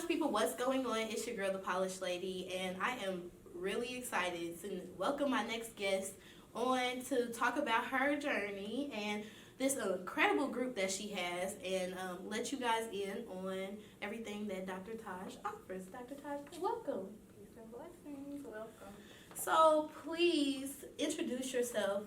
Polished people, what's going on? It's your girl, the Polished Lady, and I am really excited to welcome my next guest on to talk about her journey and this incredible group that she has, and let you guys in on everything that Dr. Taj offers. Dr. Taj, welcome. Peace and blessings. Welcome. So please introduce yourself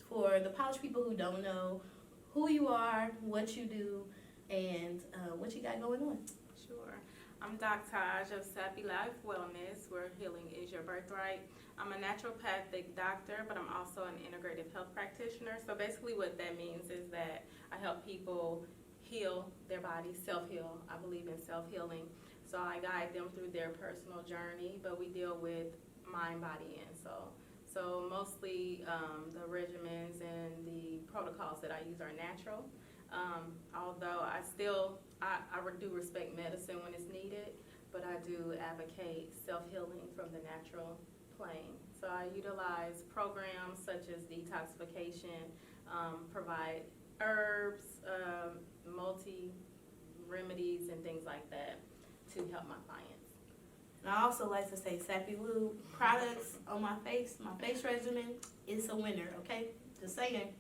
for the polished people who don't know who you are, what you do, and what you got going on. Sure. I'm Dr. Taj of Sappy Life Wellness, where healing is your birthright. I'm a naturopathic doctor, but I'm also an integrative health practitioner. So basically what that means is that I help people heal their body, self-heal. I believe in self-healing. So I guide them through their personal journey, but we deal with mind, body, and soul. So mostly the regimens and the protocols that I use are natural. Although I do respect medicine when it's needed, but I do advocate self-healing from the natural plane. So I utilize programs such as detoxification, provide herbs, multi-remedies, and things like that to help my clients. And I also like to say Sappy Lou products on my face regimen is a winner, okay? Just saying.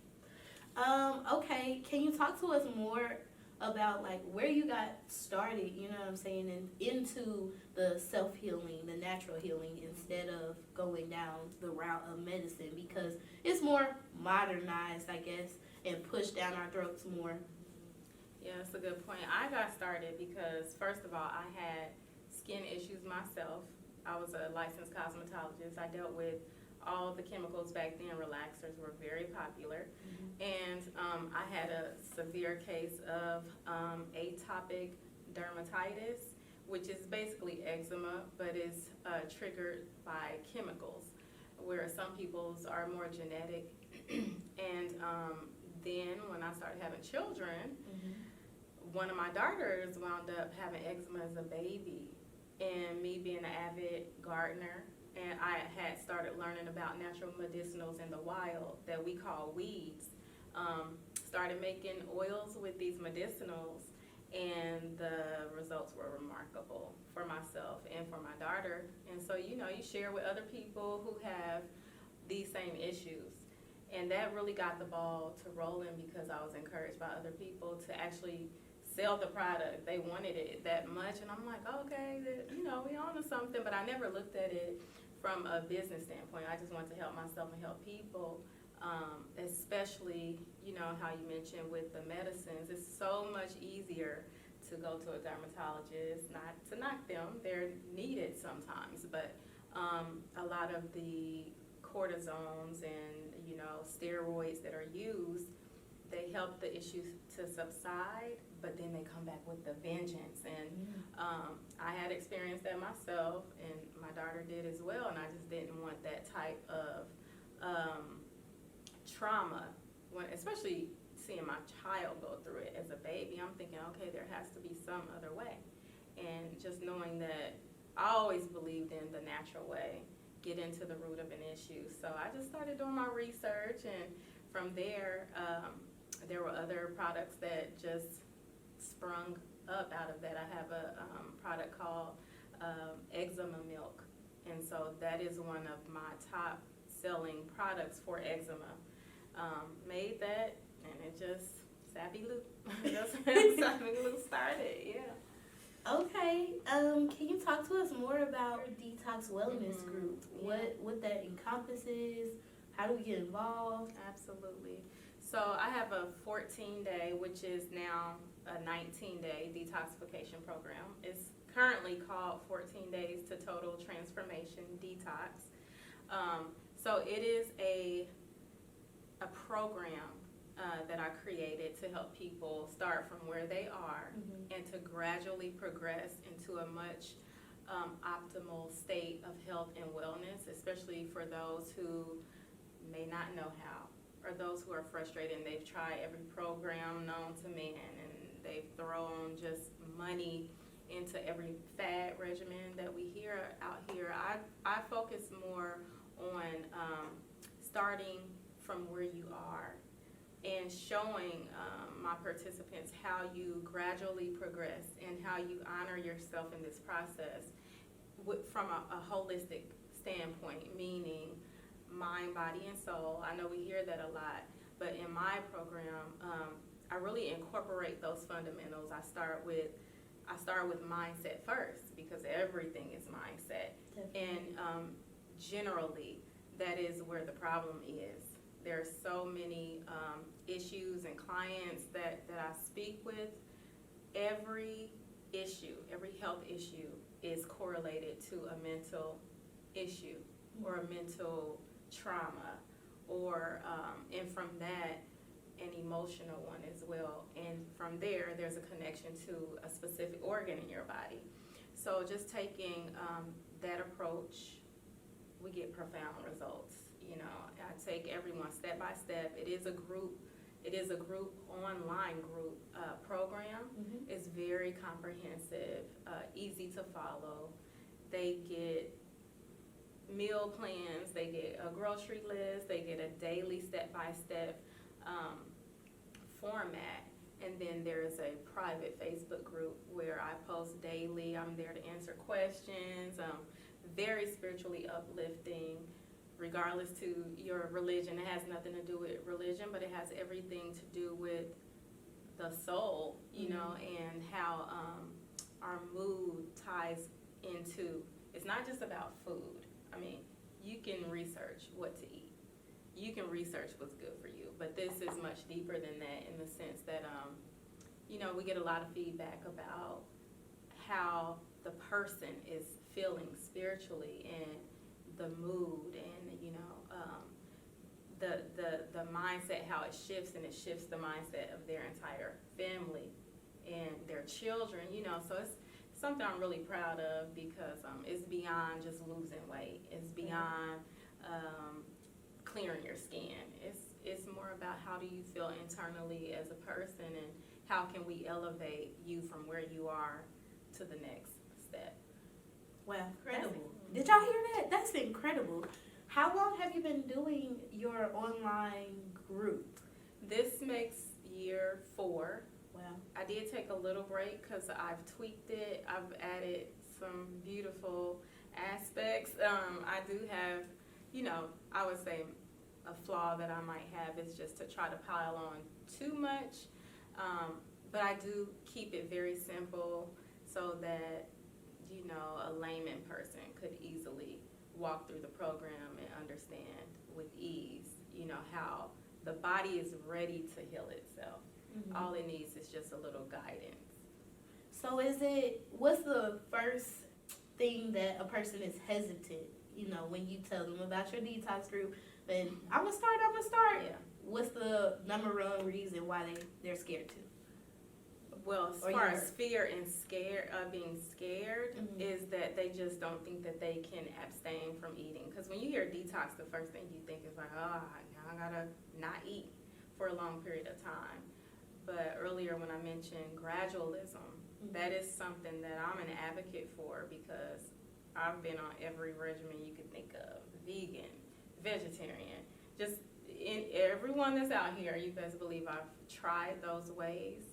Okay, can you talk to us more about like where you got started, you know what I'm saying, and into the self-healing, the natural healing, instead of going down the route of medicine, because it's more modernized, I guess, and pushed down our throats more. Yeah, that's a good point. I got started because, first of all, I had skin issues myself. I was a licensed cosmetologist. I dealt with all the chemicals back then. Relaxers were very popular. And I had a severe case of atopic dermatitis, which is basically eczema, but is triggered by chemicals, where some people's are more genetic. And then when I started having children, one of my daughters wound up having eczema as a baby. And me being an avid gardener, and I had started learning about natural medicinals in the wild that we call weeds. Started making oils with these medicinals, and the results were remarkable for myself and for my daughter. And so, you share with other people who have these same issues. And that really got the ball to rolling because I was encouraged by other people to actually sell the product. They wanted it that much, and I'm like, okay, we on to something. But I never looked at it from a business standpoint. I just wanted to help myself and help people, especially, how you mentioned with the medicines. It's so much easier to go to a dermatologist, not to knock them. They're needed sometimes, but a lot of the cortisones and, steroids that are used, they help the issues to subside, but then they come back with the vengeance. And I had experienced that myself, and my daughter did as well, and I just didn't want that type of trauma, especially seeing my child go through it as a baby. I'm thinking, okay, there has to be some other way. And just knowing that I always believed in the natural way, get into the root of an issue. So I just started doing my research, and from there, there were other products that just sprung up out of that. I have a product called eczema milk, and so that is one of my top selling products for eczema. Made that, and it just, Sappy Lou. That's when Sappy Lou started, yeah. Okay, can you talk to us more about your Detox Wellness group? Yeah. What that encompasses? How do we get involved? Absolutely. So I have a 14-day, which is now a 19-day detoxification program. It's currently called 14 Days to Total Transformation Detox. So it is a program that I created to help people start from where they are and to gradually progress into a much optimal state of health and wellness, especially for those who may not know how, or those who are frustrated and they've tried every program known to man and they've thrown just money into every fad regimen that we hear out here. I focus more on starting from where you are and showing my participants how you gradually progress and how you honor yourself in this process from a holistic standpoint, meaning mind, body, and soul. I know we hear that a lot, but in my program, I really incorporate those fundamentals. I start with mindset first, because everything is mindset. Definitely. And generally, that is where the problem is. There are so many issues and clients that I speak with. Every issue, every health issue is correlated to a mental issue or a mental trauma, or and from that, an emotional one as well. And from there, there's a connection to a specific organ in your body. So just taking that approach, we get profound results. You know, I take everyone step by step. It is a group online group program. Mm-hmm. It's very comprehensive, easy to follow. They get meal plans, they get a grocery list, they get a daily step-by-step format, and then there's a private Facebook group where I post daily. I'm there to answer questions, very spiritually uplifting, regardless to your religion. It has nothing to do with religion, but it has everything to do with the soul, you know, and how our mood ties into, it's not just about food. I mean, you can research what to eat. You can research what's good for you, but this is much deeper than that, in the sense that, you know, we get a lot of feedback about how the person is feeling spiritually, and the mood, and, you know, the mindset, how it shifts, and it shifts the mindset of their entire family and their children, you know. So it's something I'm really proud of, because it's beyond just losing weight. It's beyond clearing your skin. It's more about how do you feel internally as a person, and how can we elevate you from where you are to the next step. Wow, incredible. Did y'all hear that? That's incredible. How long have you been doing your online group? This makes year 4. Wow. I did take a little break because I've tweaked it. I've added some beautiful aspects. I do have, you know, I would say a flaw that I might have is just to try to pile on too much. But I do keep it very simple, so that, you know, a layman person could easily walk through the program and understand with ease, you know, how the body is ready to heal itself. Mm-hmm. All it needs is just a little guidance. So what's the first thing that a person is hesitant, you know, when you tell them about your detox group, and I'm gonna start? Yeah. What's the number one reason why they're scared to? Well, as far as fear and being scared, Mm-hmm. is that they just don't think that they can abstain from eating. Because when you hear detox, the first thing you think is like, oh, now I gotta not eat for a long period of time. But earlier when I mentioned gradualism, Mm-hmm. that is something that I'm an advocate for, because I've been on every regimen you could think of: vegan, vegetarian, just in everyone that's out here. You best believe I've tried those ways.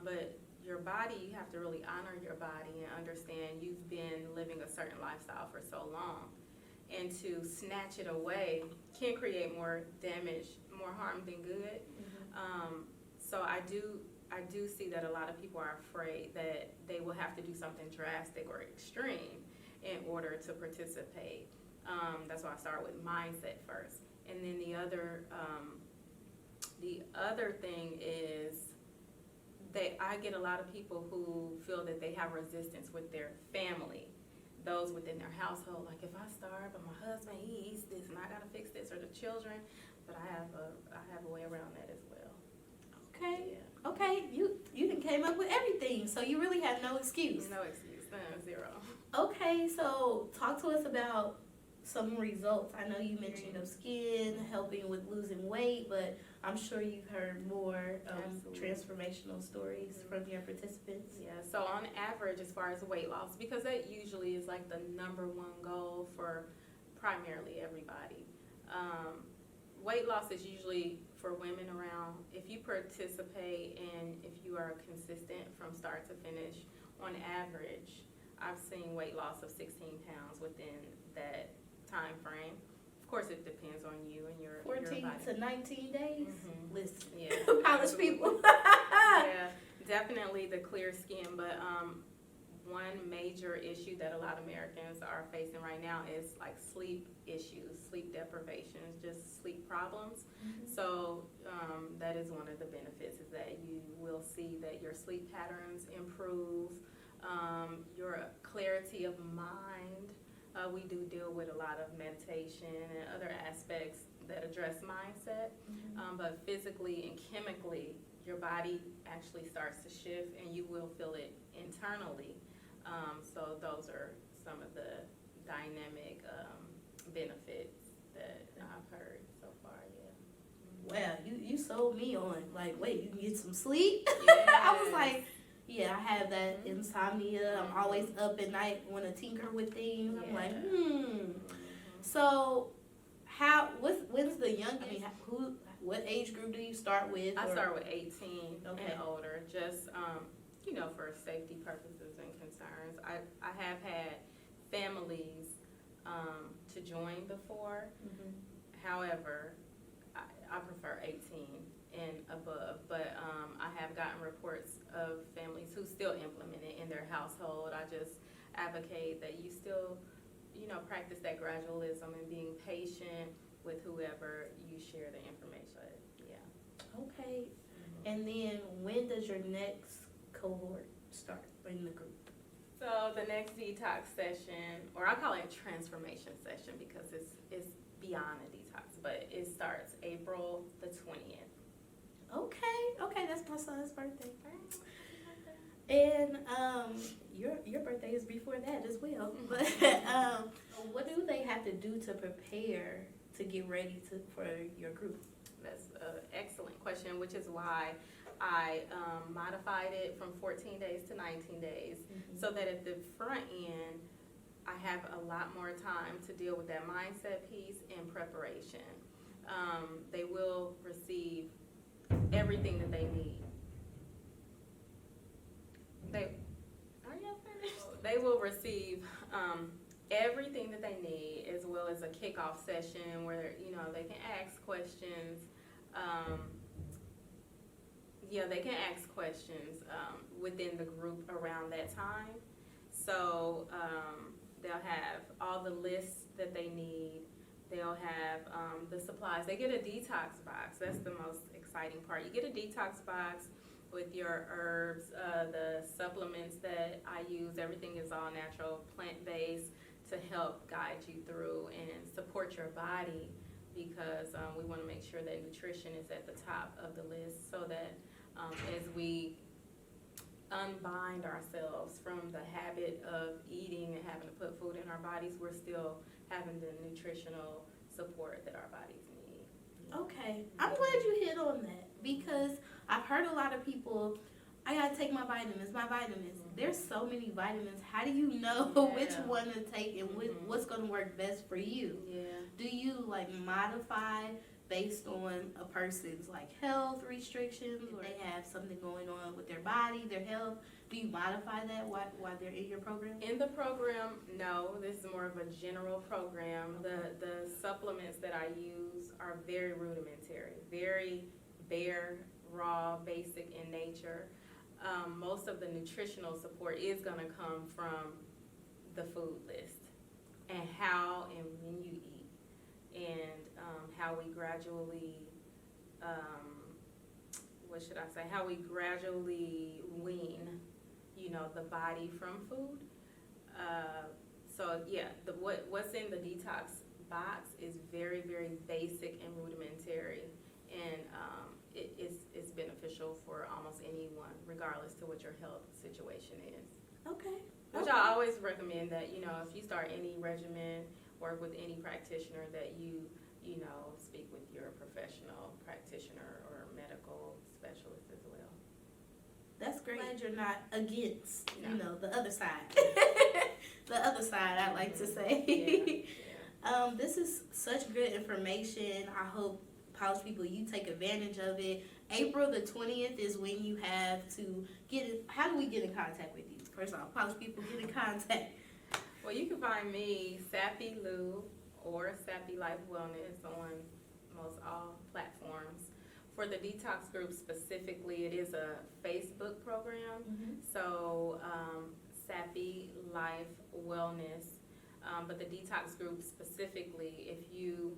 But your body, you have to really honor your body and understand you've been living a certain lifestyle for so long. And to snatch it away can create more damage, more harm than good. Mm-hmm. So I do see that a lot of people are afraid that they will have to do something drastic or extreme in order to participate. That's why I start with mindset first. And then the other thing is, I get a lot of people who feel that they have resistance with their family, those within their household. Like, if I starve, but my husband, he eats this, and I gotta fix this, or the children. But I have a way around that as well. Okay. Yeah. Okay. You done came up with everything, so you really have no excuse. No excuse. No, zero. Okay, so talk to us about some results. I know you mentioned of skin, helping with losing weight, but I'm sure you've heard more transformational stories from your participants. Yeah, so on average, as far as weight loss, because that usually is like the number one goal for primarily everybody, weight loss is usually for women around, if you participate and if you are consistent from start to finish, on average, I've seen weight loss of 16 pounds within that time frame. Of course, it depends on you and your 14 body. to 19 days? Mhm. Listen, Yeah, polished people. yeah, definitely the clear skin, but one major issue that a lot of Americans are facing right now is like sleep issues, sleep deprivations, just sleep problems. So that is one of the benefits, is that you will see that your sleep patterns improve, your clarity of mind. We do deal with a lot of meditation and other aspects that address mindset, but physically and chemically, your body actually starts to shift and you will feel it internally. So those are some of the dynamic benefits that I've heard so far, yeah. Wow, you sold me on, like, wait, you can get some sleep? Yes. I was like, yeah, I have that insomnia. I'm always up at night, want to tinker with things. I'm like, So, when's the youngest? I mean, what age group do you start with? I or- start with 18 Okay. and older, just, for safety purposes and concerns. I have had families to join before. However, I prefer 18 and above, but I have gotten reports of families who still implement it in their household. I just advocate that you still, practice that gradualism and being patient with whoever you share the information with. Yeah. Okay. And then when does your next cohort start in the group? So the next detox session, or I call it a transformation session because it's beyond a detox, but it starts April the 20th. Okay, that's my son's birthday. And your birthday is before that as well. But what do they have to do to prepare to get ready for your group? That's an excellent question, which is why I modified it from 14 days to 19 days, so that at the front end, I have a lot more time to deal with that mindset piece and preparation. They will receive everything that they need. Are y'all finished? They will receive everything that they need, as well as a kickoff session where they can ask questions. They can ask questions within the group around that time. So they'll have all the lists that they need. They'll have the supplies. They get a detox box. That's the most exciting part. You get a detox box with your herbs, the supplements that I use. Everything is all natural, plant-based, to help guide you through and support your body, because we want to make sure that nutrition is at the top of the list, so that as we unbind ourselves from the habit of eating and having to put food in our bodies, we're still having the nutritional support that our bodies need. Okay, I'm glad you hit on that, because I've heard a lot of people, I gotta take my vitamins. There's so many vitamins. How do you know which one to take and what's gonna work best for you? Yeah. Do you modify based on a person's health restrictions, or they have something going on with their body, their health? Do you modify that while they're in your program? In the program, no. This is more of a general program. The supplements that I use are very rudimentary, very bare, raw, basic in nature. Most of the nutritional support is going to come from the food list and how and when you eat, and how we gradually, how we gradually wean, the body from food. What's in the detox box is very, very basic and rudimentary, and it's beneficial for almost anyone, regardless to what your health situation is. Okay. Which I always recommend that, if you start any regimen, work with any practitioner, that you speak with your professional practitioner or medical specialist as well. That's great. Glad you're not against, No. the other side. The other side, I like to say. This is such good information. I hope Polish people, you take advantage of it. April the 20th is when you have to get it. How do we get in contact with you? First off, Polish people, get in contact. Well, you can find me, Sappy Lou, or Sappy Life Wellness on most all platforms. For the detox group specifically, it is a Facebook program. So, Sappy Life Wellness. But the detox group specifically, if you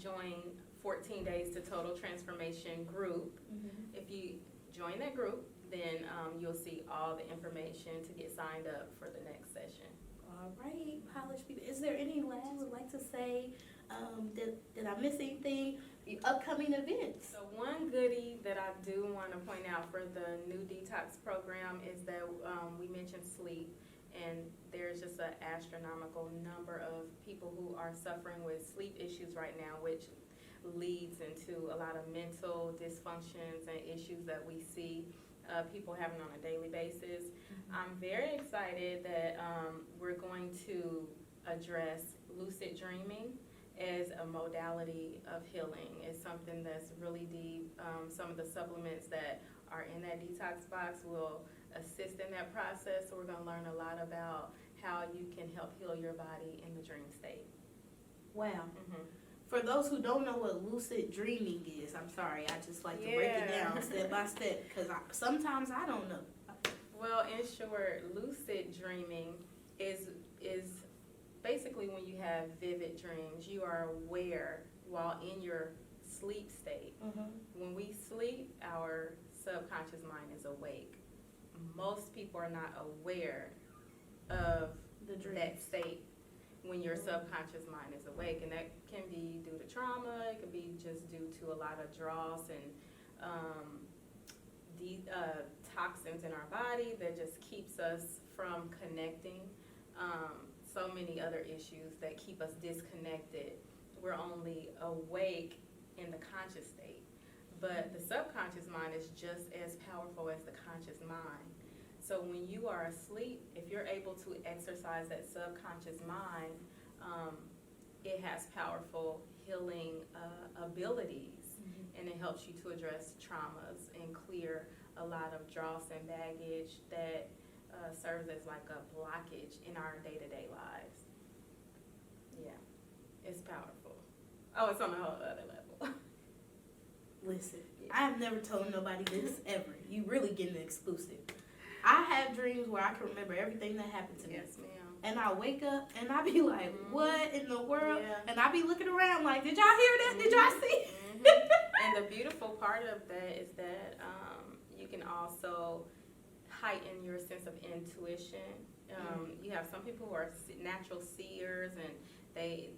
join 14 Days to Total Transformation group, if you join that group, then you'll see all the information to get signed up for the next session. All right, Polish people. Is there any last you would like to say? Did I miss anything? The upcoming events. So one goodie that I do want to point out for the new detox program is that we mentioned sleep, and there's just an astronomical number of people who are suffering with sleep issues right now, which leads into a lot of mental dysfunctions and issues that we see people having on a daily basis. I'm very excited that we're going to address lucid dreaming as a modality of healing. It's something that's really deep. Some of the supplements that are in that detox box will assist in that process. So we're going to learn a lot about how you can help heal your body in the dream state. Wow. For those who don't know what lucid dreaming is, I'm sorry, I just like to break it down step by step because sometimes I don't know. Well, in short, lucid dreaming is basically when you have vivid dreams. You are aware while in your sleep state. When we sleep, our subconscious mind is awake. Most people are not aware of that state when your subconscious mind is awake, and that can be due to trauma. It could be just due to a lot of dross and toxins in our body that just keeps us from connecting. So many other issues that keep us disconnected. We're only awake in the conscious state, but the subconscious mind is just as powerful as the conscious mind. So when you are asleep, if you're able to exercise that subconscious mind, it has powerful healing abilities, and it helps you to address traumas and clear a lot of dross and baggage that serves as like a blockage in our day-to-day lives. Yeah, it's powerful. Oh, it's on a whole other level. Listen, I have never told nobody this ever. You really getting exclusive. I have dreams where I can remember everything that happened to me. Yes, ma'am. And I wake up and I be like, what in the world? Yeah. And I be looking around like, did y'all hear that? Did y'all see? And the beautiful part of that is that you can also heighten your sense of intuition. You have some people who are natural seers, and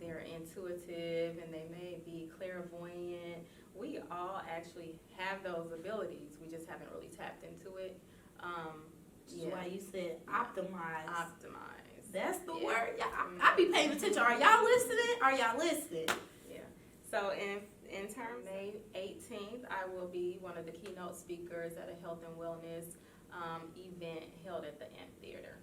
they're intuitive, and they may be clairvoyant. We all actually have those abilities. We just haven't really tapped into it. That's why you said optimize. Optimize. That's the word. Yeah, I be paying attention. Are y'all listening? Are y'all listening? Yeah. So in terms of May 18th, I will be one of the keynote speakers at a health and wellness event held at the amphitheater.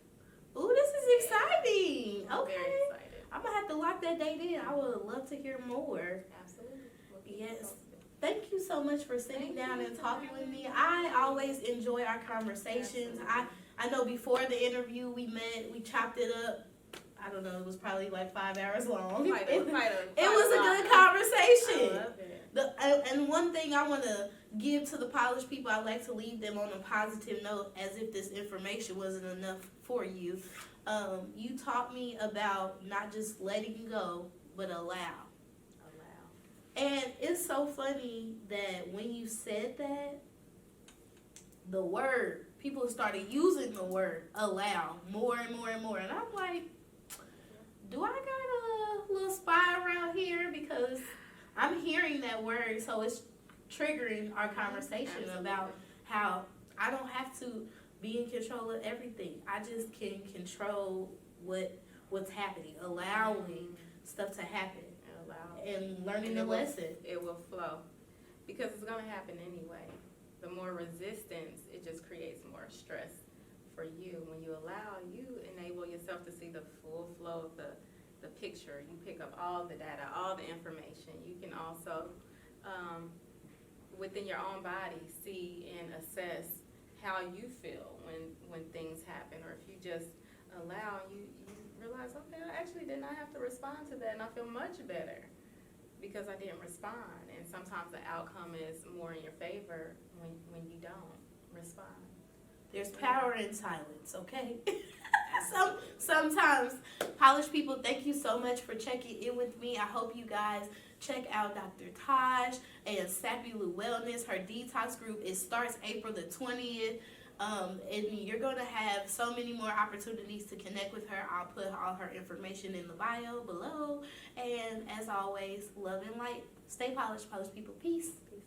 Ooh, this is exciting. I'm Okay. very excited. I'm going to have to lock that date in. I would love to hear more. Absolutely. Yes. Thank you so much for sitting down and talking with me. I always enjoy our conversations. I know before the interview we met, we chopped it up. I don't know, it was probably like 5 hours long. It was a good conversation. I love it. And one thing I want to give to the Polish people, I like to leave them on a positive note, as if this information wasn't enough for you. You taught me about not just letting go, but allow. And it's so funny that when you said that, the word, people started using the word allow more and more and more. And I'm like, do I got a little spy around here? Because I'm hearing that word, so it's triggering our conversation about how I don't have to be in control of everything. I just can control what's happening, allowing stuff to happen. And learning the lesson. It will flow. Because it's going to happen anyway. The more resistance, it just creates more stress for you. When you allow, you enable yourself to see the full flow of the the picture. You pick up all the data, all the information. You can also, within your own body, see and assess how you feel when things happen, or if you just allow, you realize, okay, I actually did not have to respond to that, and I feel much better because I didn't respond. And sometimes the outcome is more in your favor when you don't respond. There's power in silence, okay? Sometimes, polished people, thank you so much for checking in with me. I hope you guys check out Dr. Taj and Sappy Lou Wellness. Her detox group, it starts April the 20th. And you're going to have so many more opportunities to connect with her. I'll put all her information in the bio below. And as always, love and light. Stay polished, polished people. Peace. Peace.